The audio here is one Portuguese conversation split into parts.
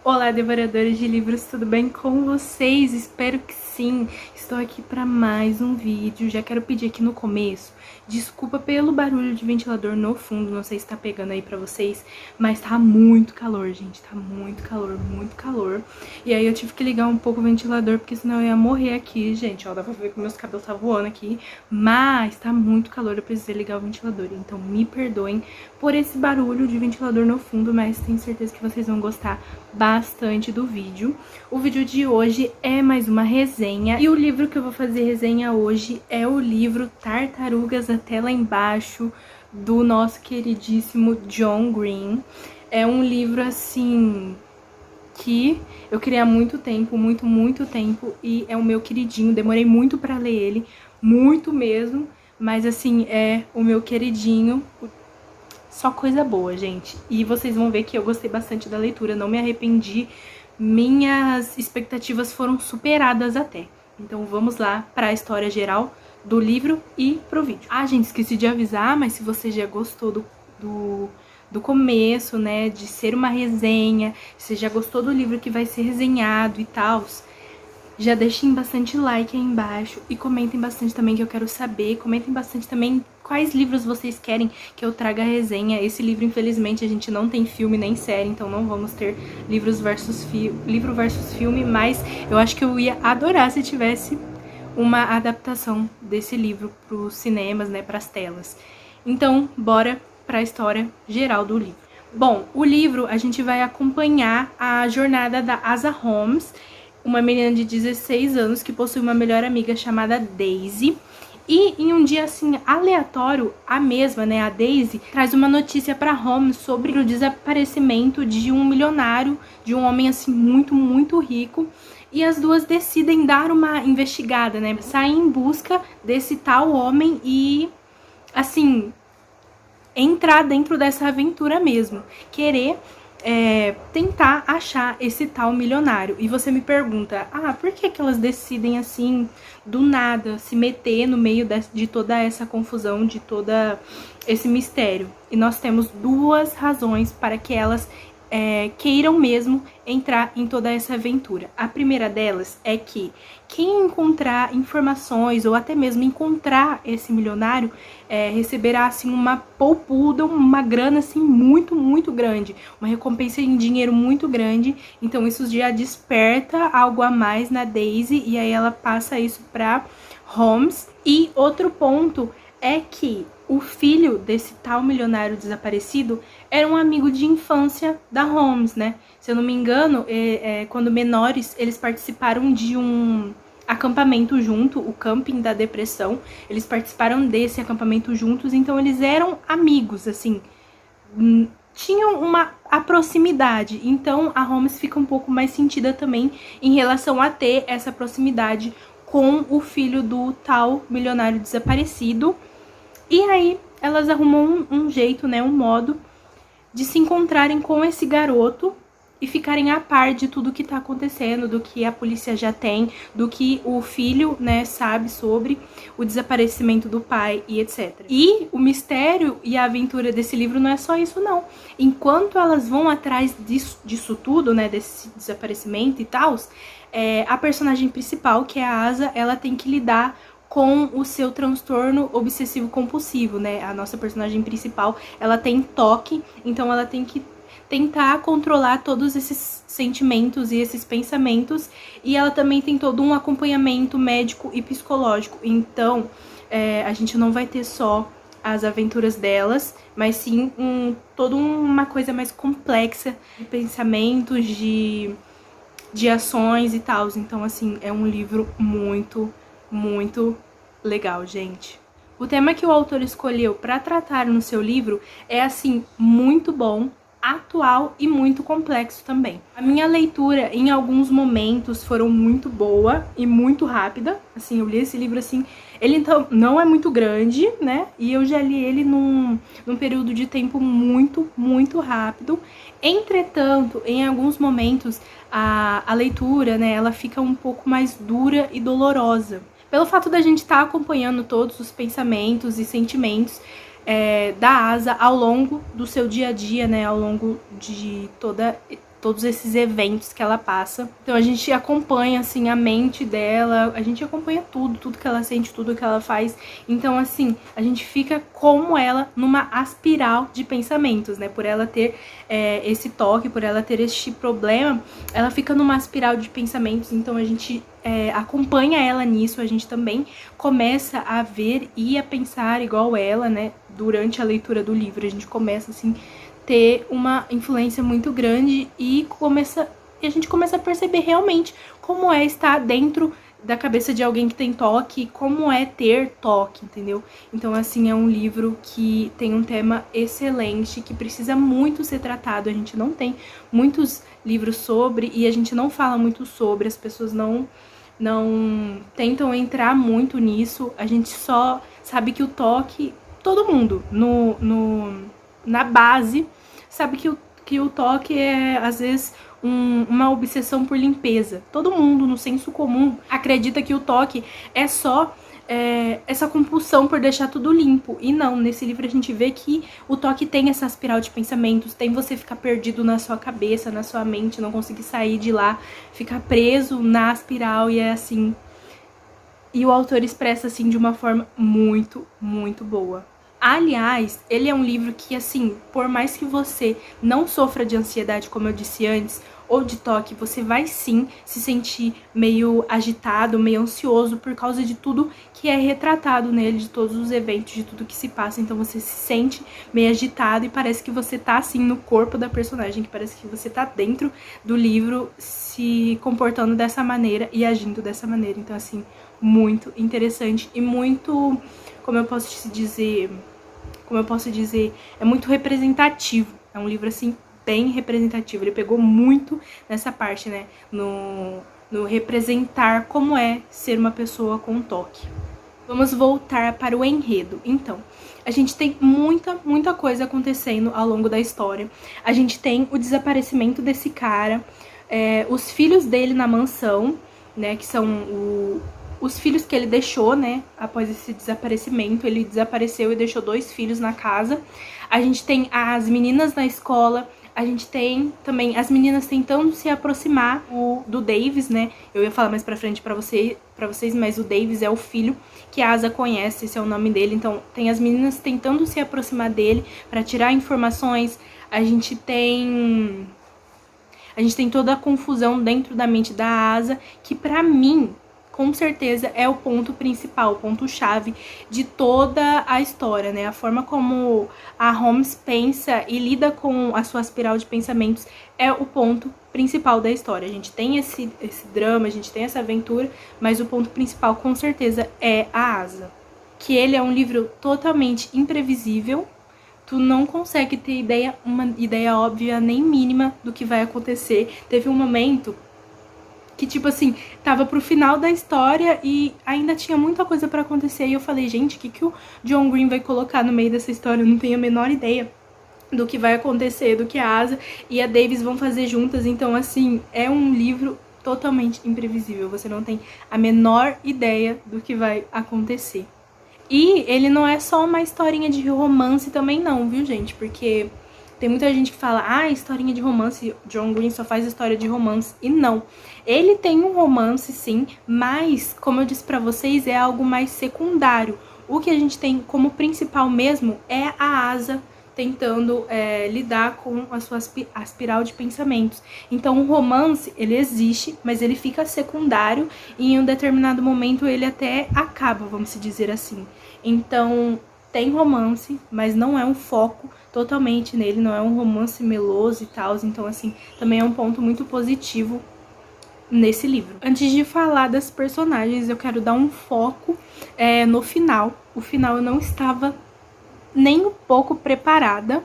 Olá, devoradores de livros, tudo bem com vocês? Espero que sim. Estou aqui para mais um vídeo. Já quero pedir aqui no começo desculpa pelo barulho de ventilador no fundo, não sei se tá pegando aí pra vocês, mas tá muito calor, gente, tá muito calor, muito calor. E aí eu tive que ligar um pouco o ventilador, porque senão eu ia morrer aqui, gente, ó, dá pra ver que meus cabelos tá voando aqui, mas tá muito calor, eu precisei ligar o ventilador, então me perdoem por esse barulho de ventilador no fundo, mas tenho certeza que vocês vão gostar bastante do vídeo. O vídeo de hoje é mais uma resenha, e o livro que eu vou fazer resenha hoje é o livro Tartarugas Até Lá Embaixo, do nosso queridíssimo John Green. É um livro, assim, que eu queria há muito tempo, muito tempo, e é o meu queridinho. Demorei muito pra ler ele, muito mesmo, mas, assim, é o meu queridinho. Só coisa boa, gente. E vocês vão ver que eu gostei bastante da leitura, não me arrependi. Minhas expectativas foram superadas até. Então vamos lá para a história geral do livro e pro vídeo. Ah, gente, esqueci de avisar, mas se você já gostou do começo, né, de ser uma resenha, se já gostou do livro que vai ser resenhado e tal, já deixem bastante like aí embaixo e comentem bastante também, que eu quero saber. Comentem bastante também quais livros vocês querem que eu traga a resenha. Esse livro, infelizmente, a gente não tem filme nem série, então não vamos ter livro versus filme, mas eu acho que eu ia adorar se tivesse uma adaptação desse livro pros cinemas, né, pras telas. Então, bora pra história geral do livro. Bom, o livro a gente vai acompanhar a jornada da Asa Holmes, uma menina de 16 anos que possui uma melhor amiga chamada Daisy. E em um dia assim aleatório, a mesma, né, a Daisy, traz uma notícia para Holmes sobre o desaparecimento de um milionário, de um homem assim muito rico. E as duas decidem dar uma investigada, né, sair em busca desse tal homem e, assim, entrar dentro dessa aventura mesmo, querer tentar achar esse tal milionário. E você me pergunta, por que elas decidem assim, do nada, se meter no meio de toda essa confusão, de todo esse mistério? E nós temos duas razões para que elas queiram mesmo entrar em toda essa aventura. A primeira delas é que quem encontrar informações ou até mesmo encontrar esse milionário receberá assim uma poupuda, uma grana assim muito grande, uma recompensa em dinheiro muito grande. Então isso já desperta algo a mais na Daisy e aí ela passa isso para Holmes. E outro ponto é que o filho desse tal milionário desaparecido era um amigo de infância da Holmes, né? Se eu não me engano, quando menores, eles participaram de um acampamento junto, o Camping da Depressão. Eles participaram desse acampamento juntos, então eles eram amigos, assim, tinham a proximidade. Então a Holmes fica um pouco mais sentida também em relação a ter essa proximidade com o filho do tal milionário desaparecido. E aí elas arrumam um jeito, né, um modo de se encontrarem com esse garoto e ficarem a par de tudo que tá acontecendo, do que a polícia já tem, do que o filho, né, sabe sobre o desaparecimento do pai e etc. E o mistério e a aventura desse livro não é só isso, não. Enquanto elas vão atrás disso tudo, né, desse desaparecimento e tal, a personagem principal, que é a Asa, ela tem que lidar com o seu transtorno obsessivo compulsivo, né? A nossa personagem principal, ela tem TOC, então ela tem que tentar controlar todos esses sentimentos e esses pensamentos, e ela também tem todo um acompanhamento médico e psicológico. Então, a gente não vai ter só as aventuras delas, mas sim toda uma coisa mais complexa de pensamentos, de ações e tal. Então, assim, é um livro muito legal, gente. O tema que o autor escolheu para tratar no seu livro é, assim, muito bom, atual e muito complexo também. A minha leitura, em alguns momentos, foram muito boa e muito rápida. Assim, eu li esse livro, assim, ele então não é muito grande, né? E eu já li ele num período de tempo muito rápido. Entretanto, em alguns momentos, a leitura, né, ela fica um pouco mais dura e dolorosa. Pelo fato da gente estar acompanhando todos os pensamentos e sentimentos da Asa ao longo do seu dia a dia, né, ao longo de todos esses eventos que ela passa. Então a gente acompanha, assim, a mente dela, a gente acompanha tudo que ela sente, tudo que ela faz. Então, assim, a gente fica como ela numa aspiral de pensamentos, né? Por ela ter esse toque, por ela ter este problema, ela fica numa aspiral de pensamentos. Então a gente acompanha ela nisso, a gente também começa a ver e a pensar igual ela, né? Durante a leitura do livro, a gente começa, assim, ter uma influência muito grande e a gente começa a perceber realmente como é estar dentro da cabeça de alguém que tem toque, como é ter toque, entendeu? Então, assim, é um livro que tem um tema excelente, que precisa muito ser tratado. A gente não tem muitos livros sobre e a gente não fala muito sobre, as pessoas não tentam entrar muito nisso. A gente só sabe que o toque, todo mundo na base sabe que o toque é, às vezes, uma obsessão por limpeza. Todo mundo, no senso comum, acredita que o toque é só essa compulsão por deixar tudo limpo. E não, nesse livro a gente vê que o toque tem essa espiral de pensamentos, tem você ficar perdido na sua cabeça, na sua mente, não conseguir sair de lá, ficar preso na espiral, e é assim. E o autor expressa, assim, de uma forma muito, muito boa. Aliás, ele é um livro que, assim, por mais que você não sofra de ansiedade, como eu disse antes, ou de toque, você vai sim se sentir meio agitado, meio ansioso por causa de tudo que é retratado nele, de todos os eventos, de tudo que se passa. Então você se sente meio agitado e parece que você tá, assim, no corpo da personagem, que parece que você tá dentro do livro se comportando dessa maneira e agindo dessa maneira. Então, assim, muito interessante e muito, como eu posso dizer, é muito representativo. É um livro, assim, bem representativo. Ele pegou muito nessa parte, né, no representar como é ser uma pessoa com toque. Vamos voltar para o enredo. Então, a gente tem muita coisa acontecendo ao longo da história. A gente tem o desaparecimento desse cara, os filhos dele na mansão, né, que são os filhos que ele deixou, né, após esse desaparecimento. Ele desapareceu e deixou 2 filhos na casa. A gente tem as meninas na escola, a gente tem também as meninas tentando se aproximar do Davis, né, eu ia falar mais pra frente pra vocês, mas o Davis é o filho que a Asa conhece, esse é o nome dele. Então tem as meninas tentando se aproximar dele pra tirar informações. A gente tem toda a confusão dentro da mente da Asa, que pra mim, com certeza, é o ponto principal, o ponto-chave de toda a história, né? A forma como a Holmes pensa e lida com a sua espiral de pensamentos é o ponto principal da história. A gente tem esse drama, a gente tem essa aventura, mas o ponto principal, com certeza, é a Asa. Que ele é um livro totalmente imprevisível. Tu não consegue ter uma ideia óbvia nem mínima do que vai acontecer. Teve um momento que, tipo assim, tava pro final da história e ainda tinha muita coisa pra acontecer. E eu falei, gente, o que o John Green vai colocar no meio dessa história? Eu não tenho a menor ideia do que vai acontecer, do que a Asa e a Davis vão fazer juntas. Então, assim, é um livro totalmente imprevisível. Você não tem a menor ideia do que vai acontecer. E ele não é só uma historinha de romance também não, viu, gente? Porque tem muita gente que fala, historinha de romance, John Green só faz história de romance. E não. Ele tem um romance, sim, mas, como eu disse pra vocês, é algo mais secundário. O que a gente tem como principal mesmo é a Asa tentando lidar com a sua espiral de pensamentos. Então o romance, ele existe, mas ele fica secundário e em um determinado momento ele até acaba, vamos dizer assim. Então tem romance, mas não é um foco totalmente nele, não é um romance meloso e tal. Então, assim, também é um ponto muito positivo nesse livro. Antes de falar das personagens, eu quero dar um foco no final. O final eu não estava nem um pouco preparada.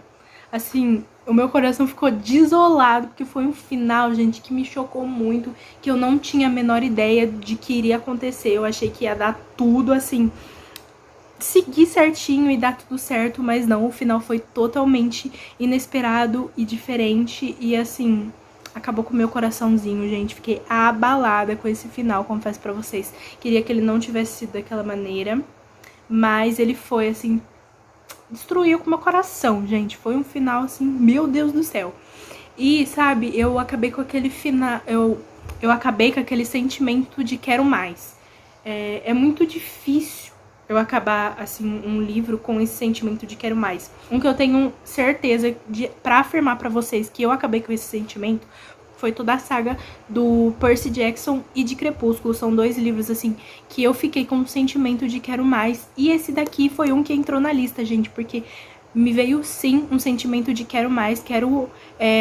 Assim, o meu coração ficou desolado, porque foi um final, gente, que me chocou muito, que eu não tinha a menor ideia de que iria acontecer. Eu achei que ia dar tudo, assim, seguir certinho e dar tudo certo, mas não, o final foi totalmente inesperado e diferente e, assim, acabou com o meu coraçãozinho, gente. Fiquei abalada com esse final, confesso pra vocês. Queria que ele não tivesse sido daquela maneira, mas ele foi, assim, destruiu com o meu coração, gente. Foi um final, assim, meu Deus do céu. E, sabe, eu acabei com aquele final... Eu acabei com aquele sentimento de quero mais. É muito difícil eu acabar, assim, um livro com esse sentimento de quero mais. Um que eu tenho certeza pra afirmar pra vocês que eu acabei com esse sentimento foi toda a saga do Percy Jackson e de Crepúsculo. São 2 livros, assim, que eu fiquei com um sentimento de quero mais. E esse daqui foi um que entrou na lista, gente, porque me veio, sim, um sentimento de quero mais. Quero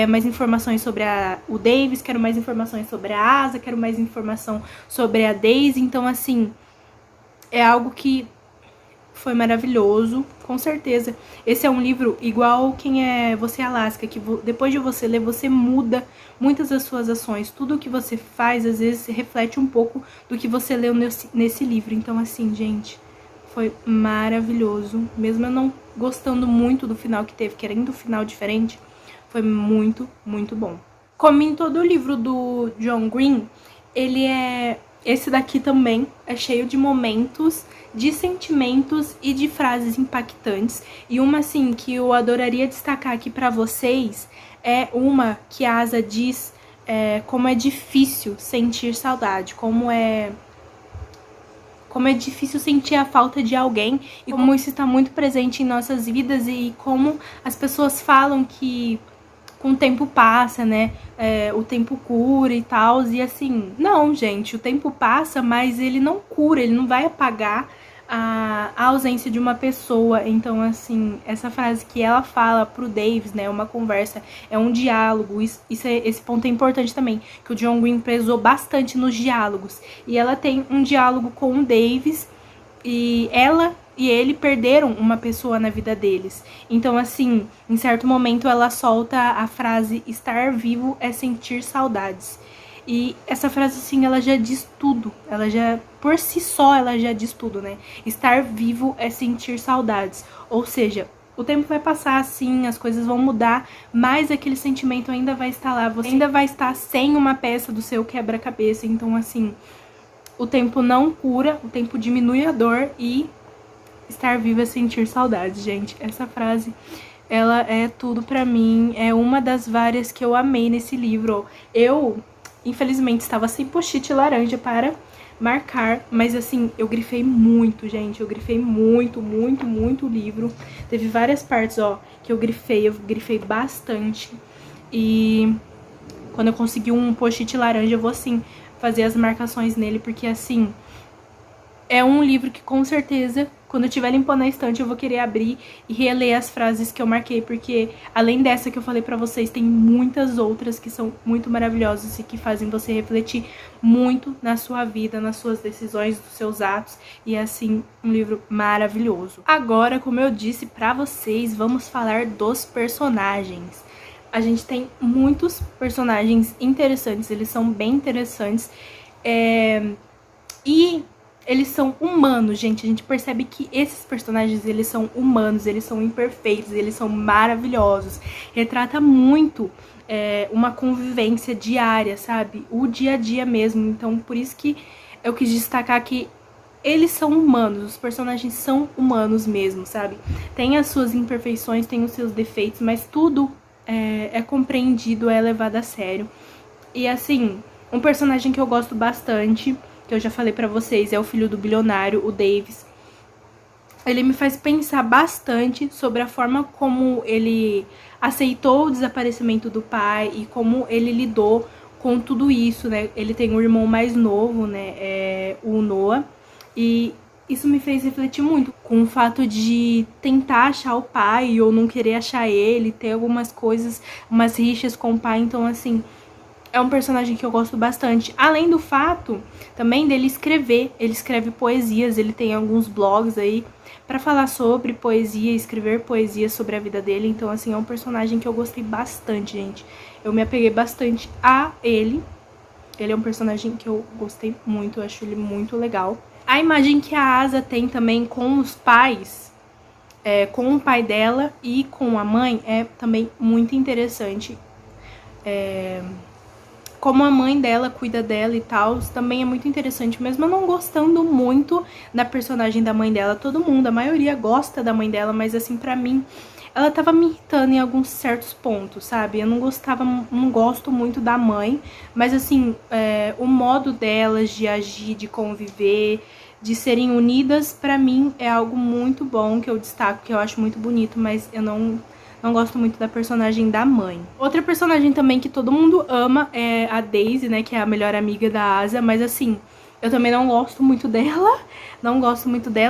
mais informações sobre o Davis, quero mais informações sobre a Asa, quero mais informação sobre a Daisy. Então, assim, é algo que foi maravilhoso, com certeza. Esse é um livro igual Quem é Você, Alaska, que depois de você ler, você muda muitas das suas ações. Tudo que você faz, às vezes, reflete um pouco do que você leu nesse livro. Então, assim, gente, foi maravilhoso. Mesmo eu não gostando muito do final que teve, querendo um final diferente, foi muito, muito bom. Como em todo o livro do John Green, esse daqui também é cheio de momentos, de sentimentos e de frases impactantes. E uma, assim, que eu adoraria destacar aqui pra vocês é uma que a Asa diz como é difícil sentir saudade, como é difícil sentir a falta de alguém e como isso está muito presente em nossas vidas e como as pessoas falam que com o tempo passa, né? O tempo cura e tal. E assim, não, gente, o tempo passa, mas ele não cura, ele não vai apagar a ausência de uma pessoa. Então, assim, essa frase que ela fala pro Davis, né? Uma conversa, é um diálogo. Esse ponto é importante também, que o John Green prezou bastante nos diálogos. E ela tem um diálogo com o Davis e ela e ele perderam uma pessoa na vida deles. Então, assim, em certo momento ela solta a frase: estar vivo é sentir saudades. E essa frase, assim, ela já diz tudo. Ela já, por si só, ela já diz tudo, né? Estar vivo é sentir saudades. Ou seja, o tempo vai passar, assim, as coisas vão mudar, mas aquele sentimento ainda vai estar lá. Você ainda vai estar sem uma peça do seu quebra-cabeça. Então, assim, o tempo não cura, o tempo diminui a dor e estar vivo é sentir saudades, gente. Essa frase, ela é tudo pra mim. É uma das várias que eu amei nesse livro. Eu, infelizmente, estava sem post-it laranja para marcar, mas assim, eu grifei muito, gente. Eu grifei muito, muito, muito o livro. Teve várias partes, ó, que eu grifei bastante. E quando eu conseguir um post-it laranja, eu vou, assim, fazer as marcações nele, porque, assim, é um livro que, com certeza, quando eu estiver limpando a estante, eu vou querer abrir e reler as frases que eu marquei, porque além dessa que eu falei pra vocês, tem muitas outras que são muito maravilhosas e que fazem você refletir muito na sua vida, nas suas decisões, nos seus atos, e é, assim, um livro maravilhoso. Agora, como eu disse pra vocês, vamos falar dos personagens. A gente tem muitos personagens interessantes, eles são bem interessantes, e eles são humanos, gente. A gente percebe que esses personagens, eles são humanos, eles são imperfeitos, eles são maravilhosos. Retrata muito uma convivência diária, sabe? O dia a dia mesmo. Então, por isso que eu quis destacar que eles são humanos, os personagens são humanos mesmo, sabe? Tem as suas imperfeições, tem os seus defeitos, mas tudo é compreendido, é levado a sério. E assim, um personagem que eu gosto bastante, que eu já falei pra vocês, é o filho do bilionário, o Davis. Ele me faz pensar bastante sobre a forma como ele aceitou o desaparecimento do pai e como ele lidou com tudo isso, né? Ele tem um irmão mais novo, né? O Noah. E isso me fez refletir muito com o fato de tentar achar o pai ou não querer achar ele, ter algumas coisas, umas rixas com o pai. Então, assim, é um personagem que eu gosto bastante. Além do fato também dele escrever. Ele escreve poesias, ele tem alguns blogs aí pra falar sobre poesia, escrever poesia sobre a vida dele. Então, assim, é um personagem que eu gostei bastante, gente. Eu me apeguei bastante a ele. Ele é um personagem que eu gostei muito, eu acho ele muito legal. A imagem que a Asa tem também com os pais, com o pai dela e com a mãe, é também muito interessante. como a mãe dela cuida dela e tal, também é muito interessante, mesmo eu não gostando muito da personagem da mãe dela. Todo mundo, a maioria gosta da mãe dela, mas assim, pra mim, ela tava me irritando em alguns certos pontos, sabe? Eu não gosto muito da mãe, mas assim, o modo delas de agir, de conviver, de serem unidas, pra mim é algo muito bom, que eu destaco, que eu acho muito bonito, mas eu não gosto muito da personagem da mãe. Outra personagem também que todo mundo ama é a Daisy, né, que é a melhor amiga da Asa, mas assim, eu também não gosto muito dela,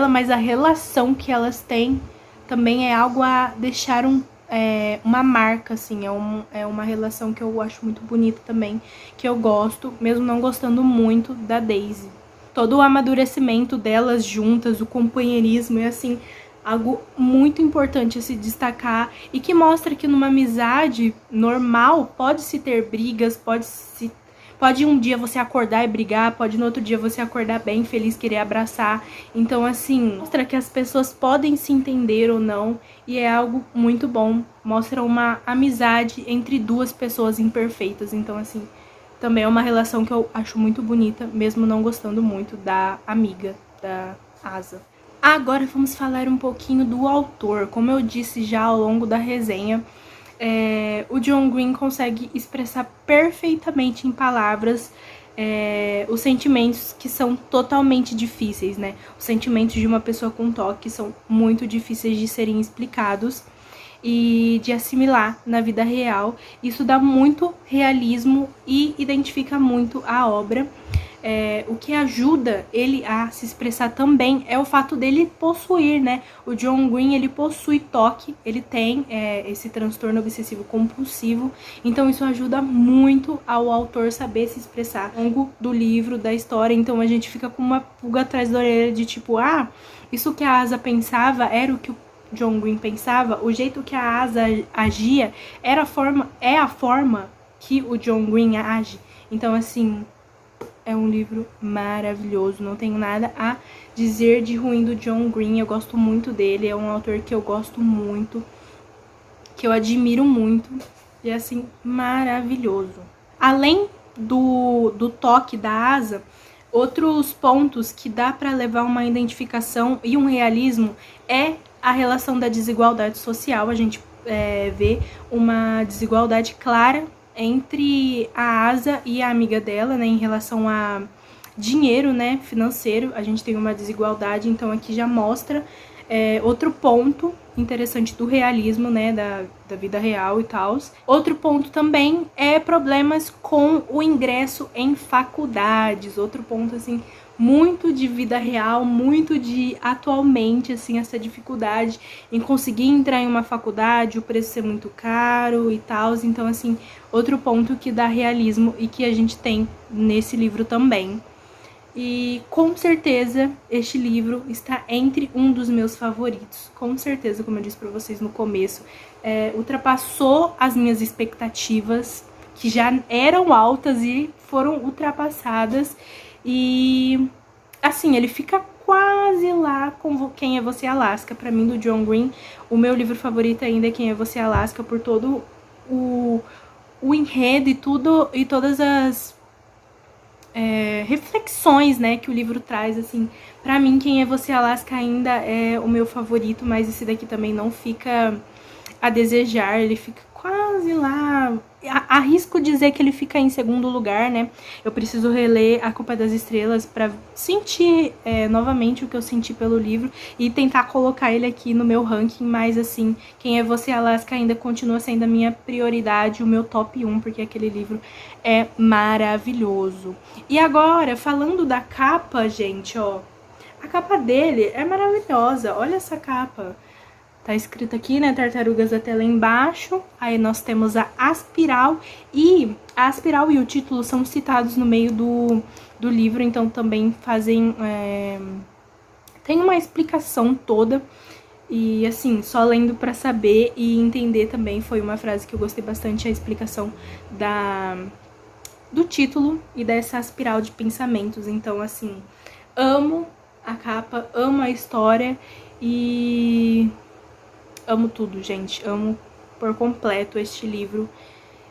mas a relação que elas têm também é algo a deixar uma marca, assim, é uma relação que eu acho muito bonita também, que eu gosto, mesmo não gostando muito da Daisy. Todo o amadurecimento delas juntas, o companheirismo é, assim, algo muito importante a se destacar e que mostra que numa amizade normal pode-se ter brigas, pode um dia você acordar e brigar, pode no outro dia você acordar bem, feliz, querer abraçar. Então, assim, mostra que as pessoas podem se entender ou não e é algo muito bom. Mostra uma amizade entre duas pessoas imperfeitas. Então, assim, também é uma relação que eu acho muito bonita, mesmo não gostando muito da amiga da Asa. Agora vamos falar um pouquinho do autor. Como eu disse já ao longo da resenha, o John Green consegue expressar perfeitamente em palavras os sentimentos que são totalmente difíceis, né? Os sentimentos de uma pessoa com toque são muito difíceis de serem explicados e de assimilar na vida real. Isso dá muito realismo e identifica muito a obra. O que ajuda ele a se expressar também é o fato dele possuir, né? O John Green, ele possui toque, ele tem esse transtorno obsessivo compulsivo, então isso ajuda muito ao autor saber se expressar ao longo do livro, da história. Então a gente fica com uma pulga atrás da orelha de tipo, isso que a Asa pensava era o que o John Green pensava, o jeito que a Asa agia é a forma que o John Green age. Então, assim, é um livro maravilhoso, não tenho nada a dizer de ruim do John Green, eu gosto muito dele, é um autor que eu gosto muito, que eu admiro muito, e é assim, maravilhoso. Além do toque da Asa, outros pontos que dá para levar uma identificação e um realismo é a relação da desigualdade social. A gente vê uma desigualdade clara entre a Asa e a amiga dela, né, em relação a dinheiro, né, financeiro. A gente tem uma desigualdade, então aqui já mostra outro ponto interessante do realismo, né, da vida real e tal. Outro ponto também é problemas com o ingresso em faculdades. Outro ponto, assim, muito de vida real, muito de atualmente, assim, essa dificuldade em conseguir entrar em uma faculdade, o preço ser muito caro e tal. Então, assim, outro ponto que dá realismo e que a gente tem nesse livro também. E com certeza este livro está entre um dos meus favoritos. Com certeza, como eu disse pra vocês no começo, ultrapassou as minhas expectativas, que já eram altas e foram ultrapassadas. E assim, ele fica quase lá com Quem é Você, Alaska. Pra mim, do John Green, o meu livro favorito ainda é Quem é Você, Alaska, por todo o enredo e tudo, e todas as reflexões, né, que o livro traz. Assim, pra mim, Quem é Você, Alaska ainda é o meu favorito, mas esse daqui também não fica a desejar, ele fica quase lá. Arrisco dizer que ele fica em segundo lugar, né? Eu preciso reler A Culpa das Estrelas pra sentir novamente o que eu senti pelo livro e tentar colocar ele aqui no meu ranking, mas assim, Quem é Você, Alaska ainda continua sendo a minha prioridade, o meu top 1, porque aquele livro é maravilhoso. E agora, falando da capa, gente, ó, a capa dele é maravilhosa, olha essa capa. Tá escrito aqui, né, Tartarugas até lá embaixo. Aí nós temos a Aspiral. E a Aspiral e o título são citados no meio do livro, então também fazem... tem uma explicação toda. E assim, só lendo pra saber e entender também. Foi uma frase que eu gostei bastante, a explicação do título e dessa espiral de pensamentos. Então, assim, amo a capa, amo a história e... amo tudo, gente. Amo por completo este livro.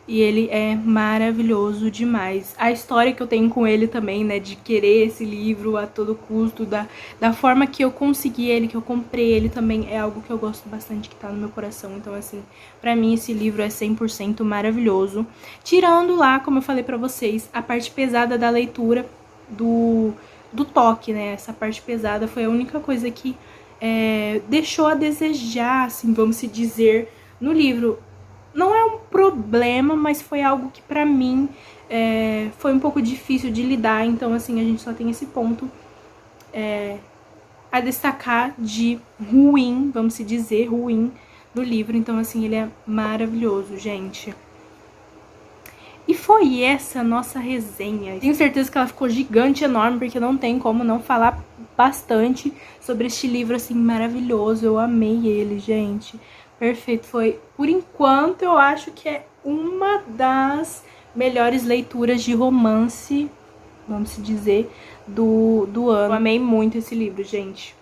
E ele é maravilhoso demais. A história que eu tenho com ele também, né, de querer esse livro a todo custo, da forma que eu consegui ele, que eu comprei ele também, é algo que eu gosto bastante, que tá no meu coração. Então, assim, pra mim esse livro é 100% maravilhoso. Tirando lá, como eu falei pra vocês, a parte pesada da leitura do toque, né? Essa parte pesada foi a única coisa que deixou a desejar, assim, vamos se dizer, no livro. Não é um problema, mas foi algo que pra mim foi um pouco difícil de lidar. Então, assim, a gente só tem esse ponto a destacar de ruim, vamos se dizer, ruim do livro. Então, assim, ele é maravilhoso, gente. E foi essa a nossa resenha. Tenho certeza que ela ficou gigante, enorme, porque não tem como não falar bastante sobre este livro, assim, maravilhoso. Eu amei ele, gente. Perfeito. Foi, por enquanto, eu acho que é uma das melhores leituras de romance, vamos dizer, do ano. Eu amei muito esse livro, gente.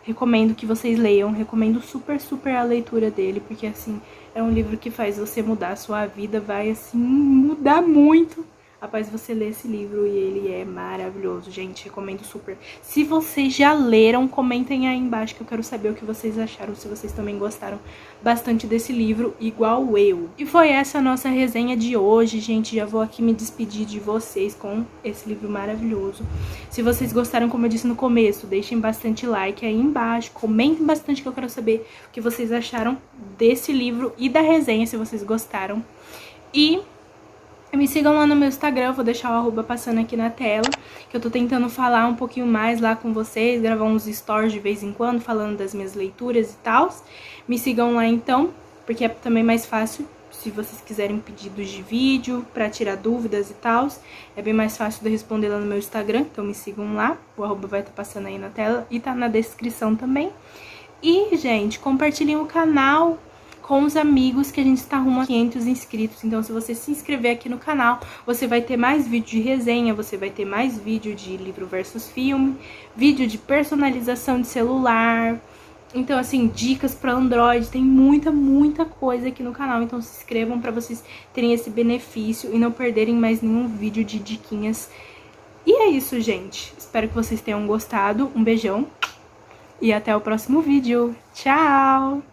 Recomendo que vocês leiam, recomendo super, super a leitura dele, porque, assim, é um livro que faz você mudar a sua vida, vai, assim, mudar muito após você ler esse livro, e ele é maravilhoso, gente, recomendo super. Se vocês já leram, comentem aí embaixo que eu quero saber o que vocês acharam, se vocês também gostaram bastante desse livro, igual eu. E foi essa a nossa resenha de hoje, gente, já vou aqui me despedir de vocês com esse livro maravilhoso. Se vocês gostaram, como eu disse no começo, deixem bastante like aí embaixo, comentem bastante que eu quero saber o que vocês acharam desse livro e da resenha, se vocês gostaram. E me sigam lá no meu Instagram, eu vou deixar o arroba passando aqui na tela, que eu tô tentando falar um pouquinho mais lá com vocês, gravar uns stories de vez em quando, falando das minhas leituras e tal. Me sigam lá então, porque é também mais fácil, se vocês quiserem pedidos de vídeo, pra tirar dúvidas e tal. É bem mais fácil de responder lá no meu Instagram, então me sigam lá, o arroba vai estar passando aí na tela e tá na descrição também. E, gente, compartilhem o canal com os amigos, que a gente está rumo a 500 inscritos. Então, se você se inscrever aqui no canal, você vai ter mais vídeo de resenha, você vai ter mais vídeo de livro versus filme, vídeo de personalização de celular. Então, assim, dicas para Android, tem muita, muita coisa aqui no canal. Então, se inscrevam para vocês terem esse benefício e não perderem mais nenhum vídeo de diquinhas. E é isso, gente. Espero que vocês tenham gostado. Um beijão e até o próximo vídeo. Tchau!